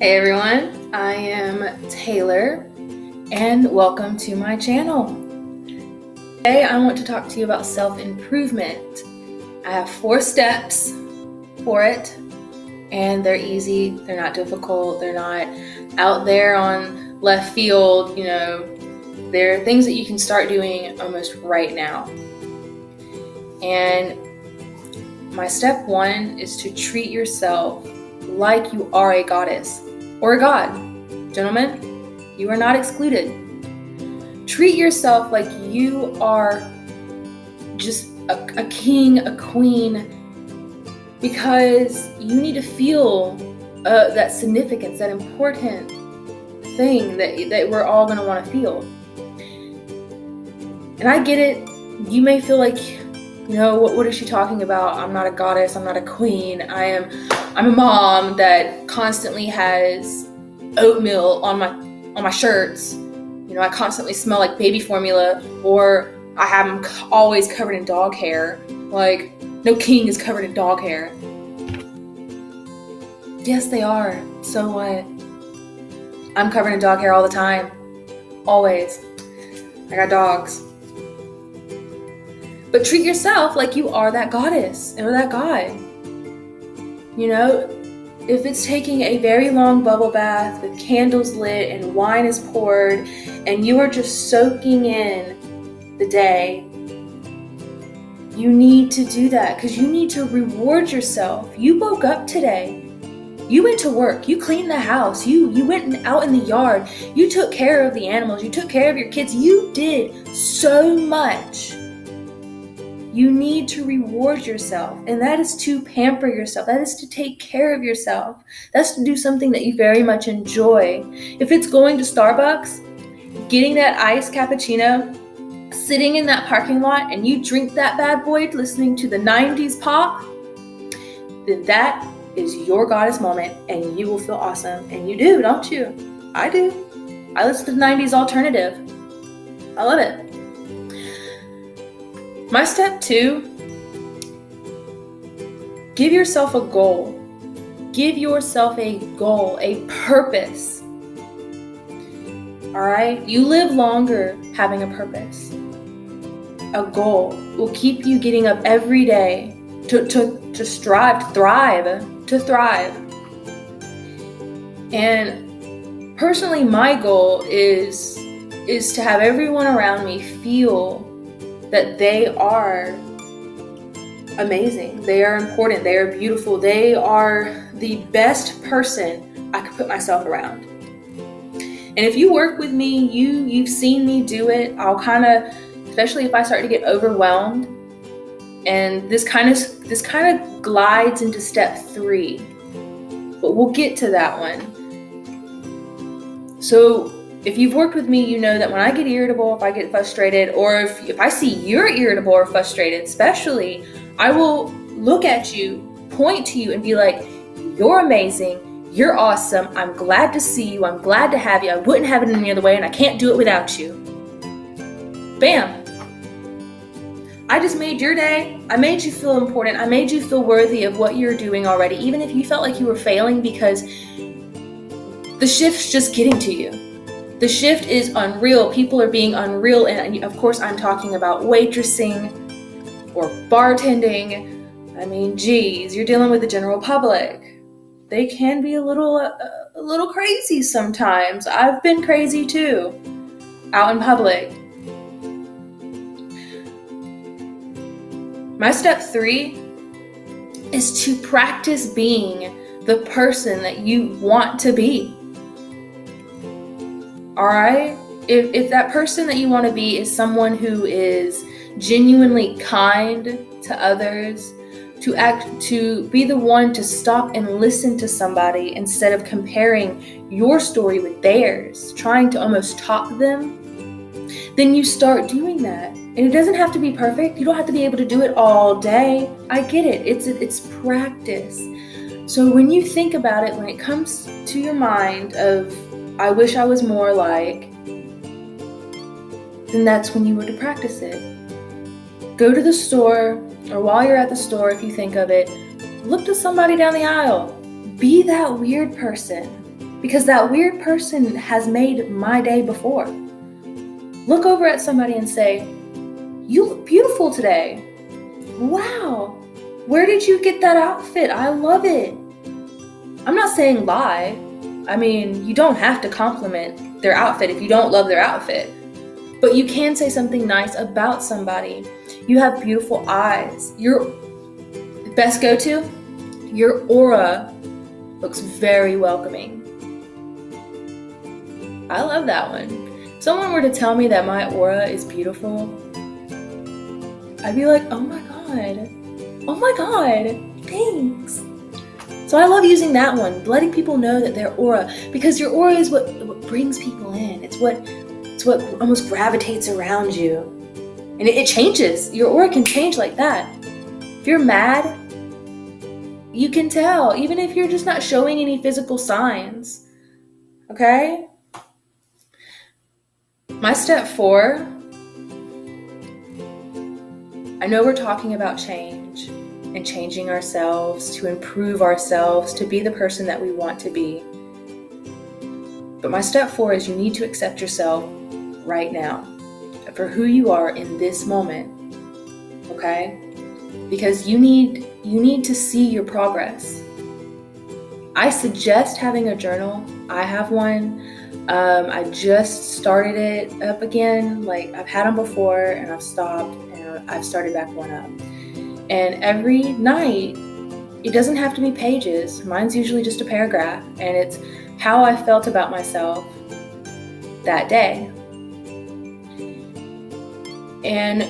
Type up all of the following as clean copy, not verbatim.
Hey everyone, I am Taylor and welcome to my channel. Today I want to talk to you about self-improvement. I have 4 steps for it and they're easy, they're not difficult, they're not out there on left field, they're things that you can start doing almost right now. And my step 1 is to treat yourself like you are a goddess or a god. Gentlemen, you are not excluded. Treat yourself like you are just a king, a queen, because you need to feel that significance, that important thing that we're all going to want to feel. And I get it. You may feel like, what is she talking about? I'm not a goddess. I'm not a queen. I'm a mom that constantly has oatmeal on my shirts. I constantly smell like baby formula, or I have them always covered in dog hair. Like, no king is covered in dog hair. Yes, they are. So what? I'm covered in dog hair all the time. Always. I got dogs. But treat yourself like you are that goddess or that god. If it's taking a very long bubble bath with candles lit and wine is poured and you are just soaking in the day, you need to do that because you need to reward yourself. You woke up today. You went to work. You cleaned the house. You went out in the yard. You took care of the animals. You took care of your kids. You did so much. You need to reward yourself, and that is to pamper yourself. That is to take care of yourself. That's to do something that you very much enjoy. If it's going to Starbucks, getting that iced cappuccino, sitting in that parking lot, and you drink that bad boy listening to the 90s pop, then that is your goddess moment, and you will feel awesome. And you do, don't you? I do. I listen to the 90s alternative. I love it. My step 2, give yourself a goal. Give yourself a goal, a purpose. All right? You live longer having a purpose. A goal will keep you getting up every day to strive, to thrive. And personally, my goal is to have everyone around me feel that they are amazing, they are important, they are beautiful, they are the best person I could put myself around. And if you work with me, you've seen me do it. I'll especially if I start to get overwhelmed, and this kind of glides into step 3, but we'll get to that one. So if you've worked with me, you know that when I get irritable, if I get frustrated, or if I see you're irritable or frustrated, especially, I will look at you, point to you, and be like, you're amazing, you're awesome, I'm glad to see you, I'm glad to have you, I wouldn't have it any other way, and I can't do it without you. Bam! I just made your day. I made you feel important. I made you feel worthy of what you're doing already, even if you felt like you were failing because the shift's just getting to you. The shift is unreal. People are being unreal. And of course, I'm talking about waitressing or bartending. I mean, geez, you're dealing with the general public. They can be a little crazy sometimes. I've been crazy too, out in public. My step 3 is to practice being the person that you want to be. All right? If that person that you want to be is someone who is genuinely kind to others, to be the one to stop and listen to somebody instead of comparing your story with theirs, trying to almost top them, then you start doing that. And it doesn't have to be perfect. You don't have to be able to do it all day. I get it. It's practice. So when you think about it, when it comes to your mind of, I wish I was more like, then that's when you were to practice it. Go to the store, or while you're at the store, if you think of it, look to somebody down the aisle. Be that weird person. because that weird person has made my day before. Look over at somebody and say, "You look beautiful today. Wow, where did you get that outfit? I love it." I'm not saying lie. I mean, you don't have to compliment their outfit if you don't love their outfit. But you can say something nice about somebody. You have beautiful eyes. Your best go-to, your aura looks very welcoming. I love that one. If someone were to tell me that my aura is beautiful, I'd be like, oh my God, thanks. So I love using that one, letting people know that their aura, because your aura is what brings people in. It's what almost gravitates around you. And it changes. Your aura can change like that. If you're mad, you can tell, even if you're just not showing any physical signs. Okay? My step 4, I know we're talking about change and changing ourselves to improve ourselves, to be the person that we want to be. But my step 4 is you need to accept yourself right now for who you are in this moment, okay? Because you need to see your progress. I suggest having a journal. I have one. I just started it up again. Like, I've had them before and I've stopped, and I've started back one up. And every night, it doesn't have to be pages. Mine's usually just a paragraph, and it's how I felt about myself that day. And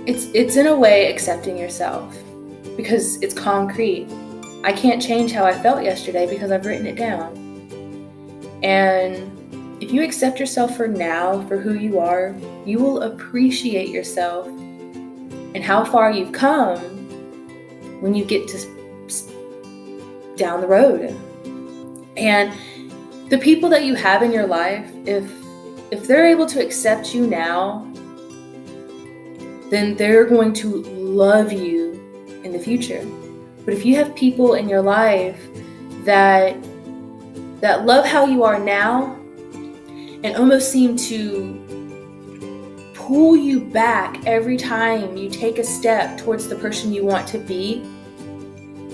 it's in a way accepting yourself, because it's concrete. I can't change how I felt yesterday because I've written it down. And if you accept yourself for now, for who you are, you will appreciate yourself and how far you've come when you get to down the road. And the people that you have in your life, if they're able to accept you now, then they're going to love you in the future. But if you have people in your life that love how you are now and almost seem to pull you back every time you take a step towards the person you want to be,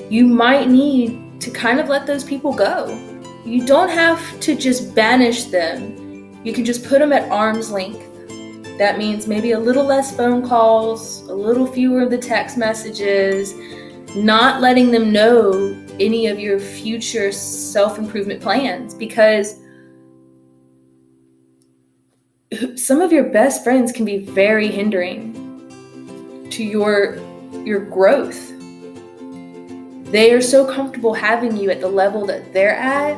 you might need to kind of let those people go. You don't have to just banish them. You can just put them at arm's length. That means maybe a little less phone calls, a little fewer of the text messages, not letting them know any of your future self-improvement plans, because some of your best friends can be very hindering to your growth. They are so comfortable having you at the level that they're at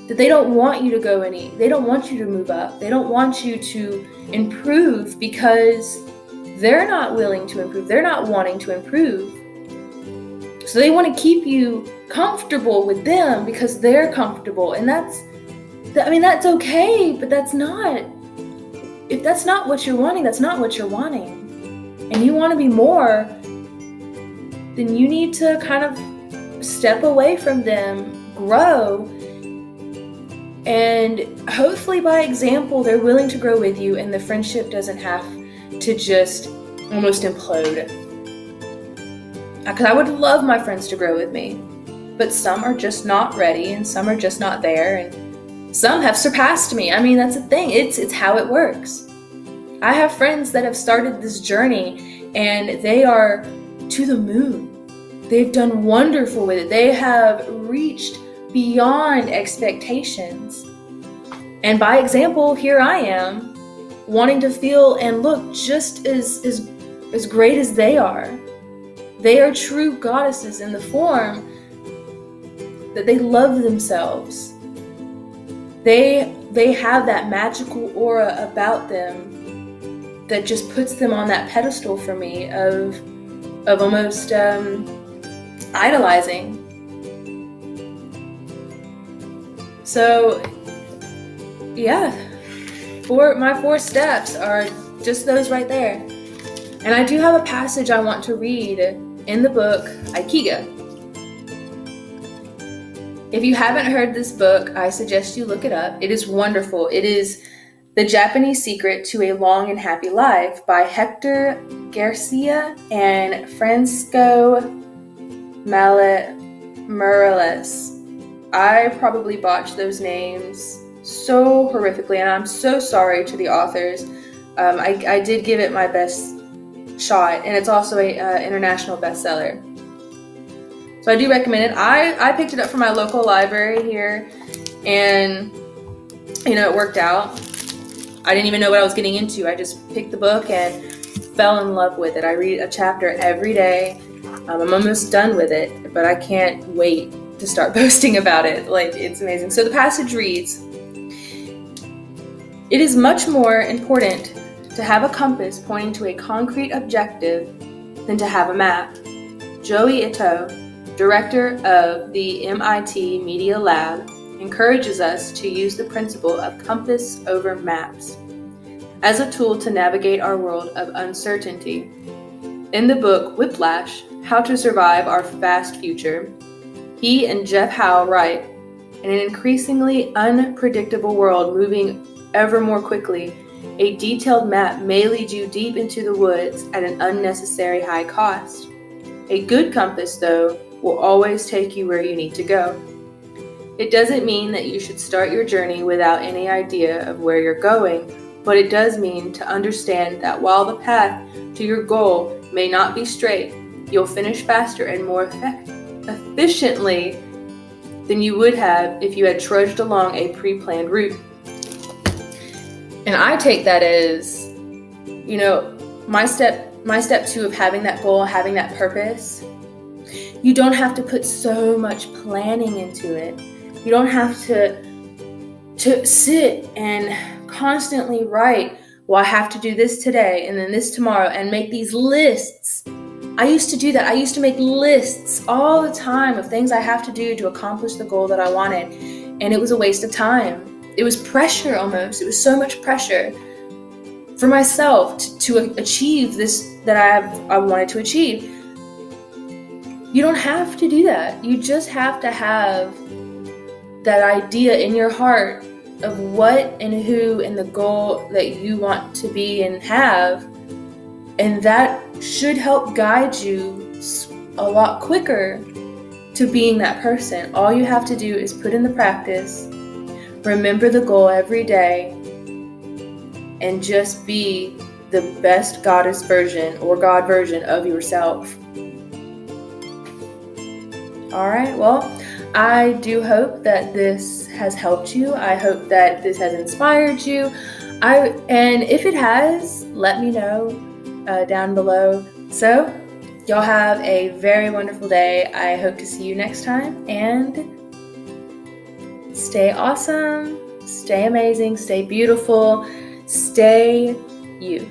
that they don't want you to go they don't want you to move up. They don't want you to improve because they're not willing to improve. They're not wanting to improve. So they want to keep you comfortable with them because they're comfortable. And that's okay, but if that's not what you're wanting, that's not what you're wanting. And you want to be more, then you need to kind of step away from them, grow, and hopefully by example, they're willing to grow with you and the friendship doesn't have to just almost implode. Because I would love my friends to grow with me, but some are just not ready and some are just not there, and some have surpassed me. I mean, that's the thing. It's how it works. I have friends that have started this journey and they are to the moon. They've done wonderful with it. They have reached beyond expectations. And by example, here I am, wanting to feel and look just as great as they are. They are true goddesses in the form that they love themselves. They have that magical aura about them that just puts them on that pedestal for me of almost idolizing. So, yeah, my 4 steps are just those right there. And I do have a passage I want to read in the book Aikiga. If you haven't heard this book, I suggest you look it up. It is wonderful. It is The Japanese Secret to a Long and Happy Life by Hector Garcia and Francisco Morales. I probably botched those names so horrifically, and I'm so sorry to the authors. I did give it my best shot, and it's also an international bestseller. So I do recommend it. I picked it up from my local library here, and it worked out. I didn't even know what I was getting into. I just picked the book and fell in love with it. I read a chapter every day. I'm almost done with it, but I can't wait to start posting about it. It's amazing. So the passage reads, "It is much more important to have a compass pointing to a concrete objective than to have a map." Joi Ito, director of the MIT Media Lab, encourages us to use the principle of compass over maps as a tool to navigate our world of uncertainty. In the book Whiplash, How to Survive Our Fast Future, he and Jeff Howe write, in an increasingly unpredictable world moving ever more quickly, a detailed map may lead you deep into the woods at an unnecessary high cost. A good compass, though, will always take you where you need to go. It doesn't mean that you should start your journey without any idea of where you're going, but it does mean to understand that while the path to your goal may not be straight, you'll finish faster and more efficiently than you would have if you had trudged along a pre-planned route. And I take that as, my step 2 of having that goal, having that purpose. You don't have to put so much planning into it. You don't have to sit and constantly write, well, I have to do this today and then this tomorrow, and make these lists. I used to do that. I used to make lists all the time of things I have to do to accomplish the goal that I wanted. And it was a waste of time. It was pressure almost. It was so much pressure for myself to achieve this that I wanted to achieve. You don't have to do that. You just have to have that idea in your heart of what and who and the goal that you want to be and have, and that should help guide you a lot quicker to being that person. All you have to do is put in the practice, remember the goal every day, and just be the best goddess version or God version of yourself. All right, well, I do hope that this has helped you. I hope that this has inspired you. And if it has, let me know down below. So, y'all have a very wonderful day. I hope to see you next time, and stay awesome, stay amazing, stay beautiful, stay you.